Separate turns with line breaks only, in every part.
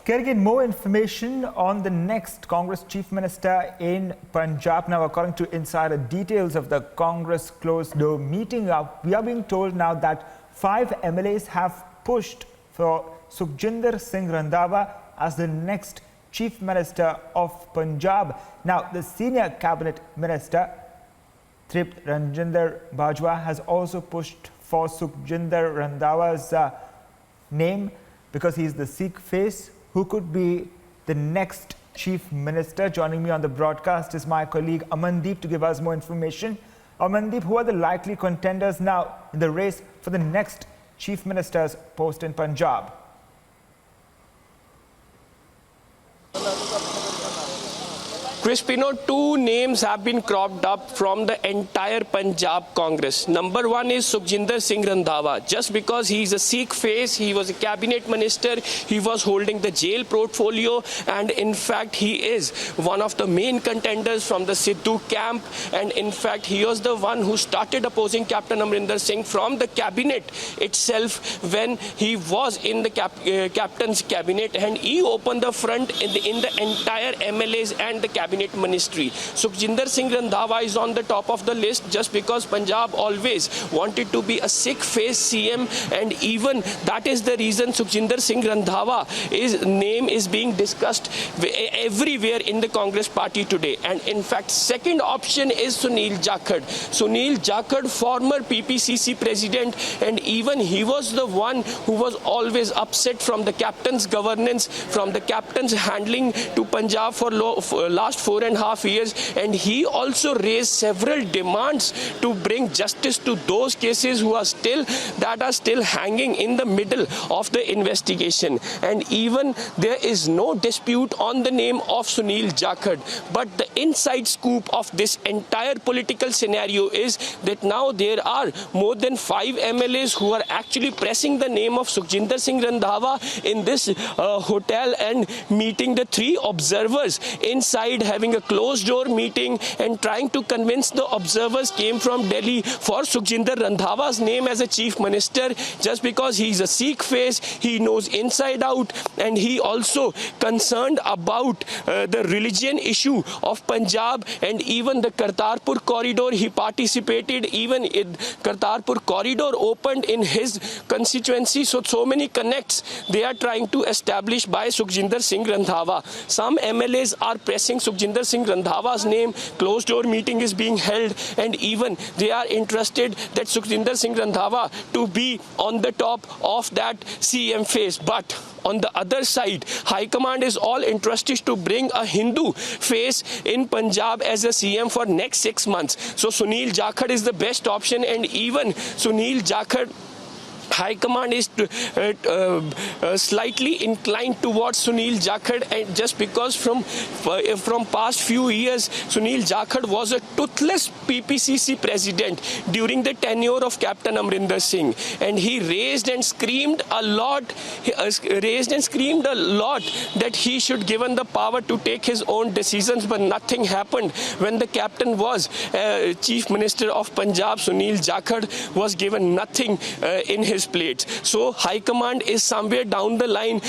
Getting more information on the next Congress Chief Minister in Punjab. Now, according to insider details of the Congress closed-door meeting, we are being told now that 5 MLAs have pushed for Sukhjinder Singh Randhawa as the next Chief Minister of Punjab. Now, the senior cabinet minister, Tripta Rajinder Bajwa, has also pushed for Sukhjinder Randhawa's name because he is the Sikh face who could be the next Chief Minister. Joining me on the broadcast is my colleague Amandeep to give us more information. Amandeep, who are the likely contenders now in the race for the next Chief Minister's post in Punjab?
Crispino, 2 names have been cropped up from the entire Punjab Congress. Number 1 is Sukhjinder Singh Randhawa. Just because he is a Sikh face, he was a cabinet minister, he was holding the jail portfolio, and in fact he is one of the main contenders from the Sidhu camp, and in fact he was the one who started opposing Captain Amrinder Singh from the cabinet itself when he was in the captain's cabinet, and he opened the front in the entire MLAs and the cabinet ministry. Sukhjinder Singh Randhawa is on the top of the list just because Punjab always wanted to be a Sikh face CM, and even that is the reason Sukhjinder Singh Randhawa's name is being discussed everywhere in the Congress party today. And in fact, second option is Sunil Jakhar. Sunil Jakhar, former PPCC president, and even he was the one who was always upset from the captain's governance, from the captain's handling to Punjab for last 4.5 years, and he also raised several demands to bring justice to those cases that are still hanging in the middle of the investigation. And even there is no dispute on the name of Sunil Jakhar, but the inside scoop of this entire political scenario is that now there are more than 5 MLAs who are actually pressing the name of Sukhjinder Singh Randhawa in this hotel and meeting the 3 observers inside, having a closed door meeting and trying to convince the observers came from Delhi for Sukhjinder Randhawa's name as a chief minister, just because he's a Sikh face, he knows inside out, and he also concerned about the religion issue of Punjab, and even the Kartarpur corridor he participated, even in Kartarpur corridor opened in his constituency. So many connects they are trying to establish by Sukhjinder Singh Randhawa. Some MLAs are pressing Sukhjinder Singh Randhawa's name, closed door meeting is being held, and even they are interested that Sukhjinder Singh Randhawa to be on the top of that CM face. But on the other side, High Command is all interested to bring a Hindu face in Punjab as a CM for next 6 months. So Sunil Jakhar is the best option, and even Sunil Jakhar, High Command is slightly inclined towards Sunil Jakhar, and just because from past few years Sunil Jakhar was a toothless PPCC president during the tenure of Captain Amrinder Singh, and he raised and screamed a lot that he should given the power to take his own decisions, but nothing happened. When the captain was Chief Minister of Punjab, Sunil Jakhar was given nothing in his plate. So High Command is somewhere down the line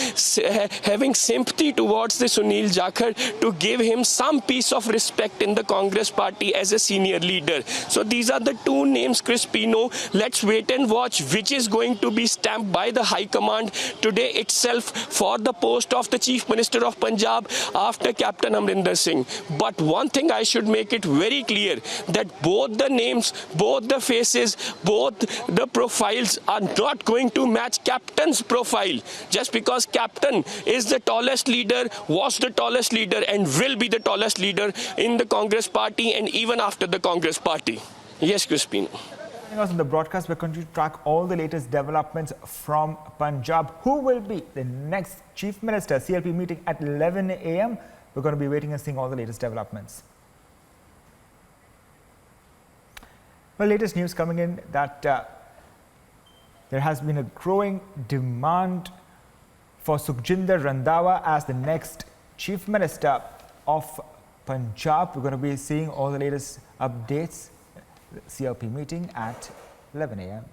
having sympathy towards the Sunil Jakhar to give him some piece of respect in the Congress party as a senior leader. So these are the 2 names, Crispino. Let's wait and watch which is going to be stamped by the High Command today itself for the post of the Chief Minister of Punjab after Captain Amrinder Singh. But one thing I should make it very clear, that both the names, both the faces, both the profiles are not going to match Captain's profile. Just because Captain is the tallest leader, was the tallest leader, and will be the tallest leader in the Congress party and even after the Congress party. Yes, Crispino.
On the broadcast, we're going to track all the latest developments from Punjab. Who will be the next Chief Minister? CLP meeting at 11 a.m. We're going to be waiting and seeing all the latest developments. Well, latest news coming in that there has been a growing demand for Sukhjinder Randhawa as the next Chief Minister of Punjab. We're going to be seeing all the latest updates. CLP meeting at 11 a.m.